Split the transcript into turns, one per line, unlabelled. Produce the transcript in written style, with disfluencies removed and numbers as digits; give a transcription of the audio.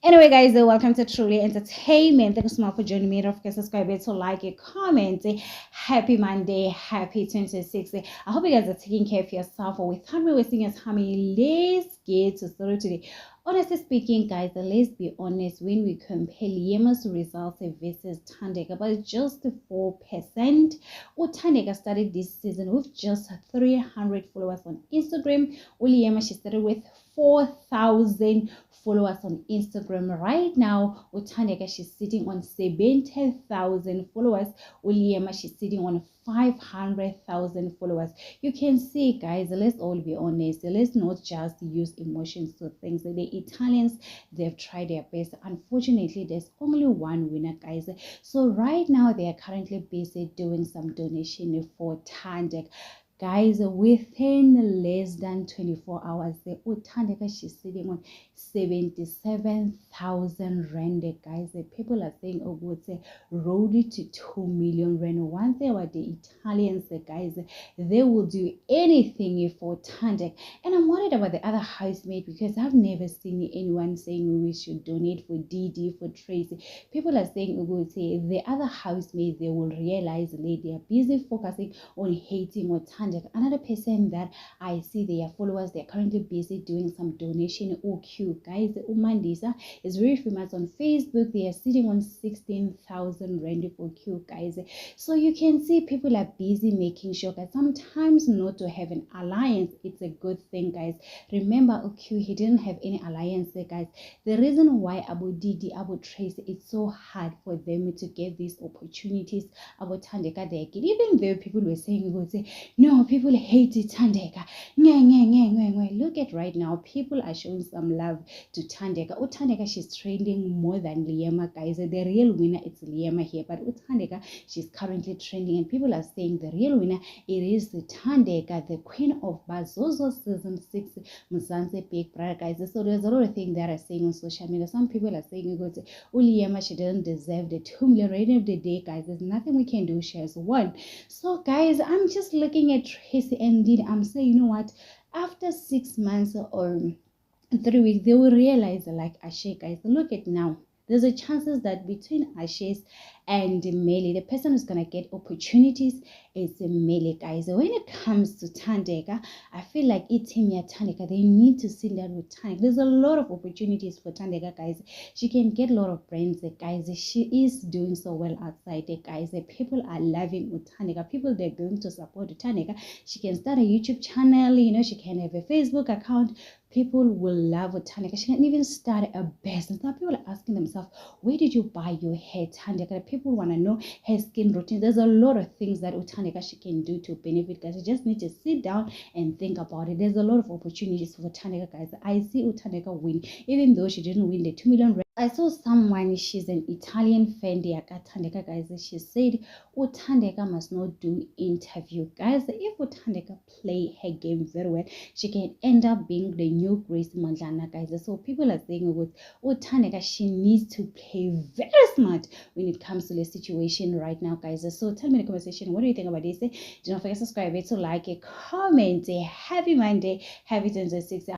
Anyway, guys, welcome to Truly Entertainment. Thank you so much for joining me. Don't forget to subscribe, to like, a comment. Happy Monday, happy 26th. I hope you guys are taking care of yourself. Or without me wasting your time, let's get to story today. Honestly speaking, guys, let's be honest. When we compare Liema's results versus Thandeka, but just 4%. Thandeka started this season with just 300 followers on Instagram. Liema, she started with 4,000 followers on Instagram. Right now, Thandeka, she's sitting on 70,000 followers. Liema, she's sitting on 500,000 followers. You can see, guys, let's all be honest. Let's not just use emotions to things. The Italians, they've tried their best. Unfortunately, there's only one winner, guys. So right now, they are currently busy doing some donation for Thandeka. Guys, within less than 24 hours, the Thandeka, she's sitting on 77,000 rand. Guys, the people are saying, oh, would say road to 2 million rand. One thing about the Italians, guys, they will do anything for Thandeka. And I'm worried about the other housemaid because I've never seen anyone saying we should donate for DD, for Tracy. People are saying, oh, would say the other housemaids, they will realize later they are busy focusing on hating or Thandeka. Another person that I see their followers, they're currently busy doing some donation. OQ, guys, Umandisa is very famous on Facebook. They are sitting on 16,000 rand for Q, guys. So you can see people are busy making sure that sometimes not to have an alliance, it's a good thing, guys. Remember, OQ, he didn't have any alliance, guys. The reason why Abu Didi, Abu Trace, it's so hard for them to get these opportunities about Thandeka, even though people were saying, we would say, no, people hate it, Thandeka. Look at right now, people are showing some love to Thandeka. Thandeka, she's trending more than Liema, guys. The real winner is Liema here, but Thandeka, she's currently trending, and people are saying the real winner, it is the Thandeka, the queen of Bazozo season 6, Mzansi Big Brother, guys. So there's a lot of things that are saying on social media. Some people are saying, Liema, she doesn't deserve the 2 million rand of the day, guys. There's nothing we can do. She has won. So, guys, I'm just looking at Tracy and Didi. I'm saying, you know what? After 6 months or 3 weeks, they will realize, like Ashe, guys, look at now. There's a chances that between Ashes and Melly, the person who's going to get opportunities is Melly, guys. When it comes to Thandeka, I feel like Itimia Thandeka, they need to sit down with Thandeka. There's a lot of opportunities for Thandeka, guys. She can get a lot of brands, guys. She is doing so well outside, guys. The people are loving Thandeka. People, they're going to support Thandeka. She can start a YouTube channel, she can have a Facebook account. People will love Thandeka. She can even start a business. Now people are asking themselves, where did you buy your hair, Thandeka? People want to know her skin routine. There's a lot of things that Thandeka she can do to benefit, guys. You just need to sit down and think about it. There's a lot of opportunities for Thandeka, guys. I see Thandeka win, even though she didn't win the 2 million rand. I saw someone, she's an Italian fan, Thandeka, guys. She said, Thandeka must not do interview, guys. If Thandeka play her game very well, she can end up being the new Grace Mandlana, guys. So people are saying with Thandeka, she needs to play very smart when it comes to the situation right now, guys. So tell me in the comment section, what do you think about this? Do not forget to subscribe, to like, comment. Happy Monday, happy 26th.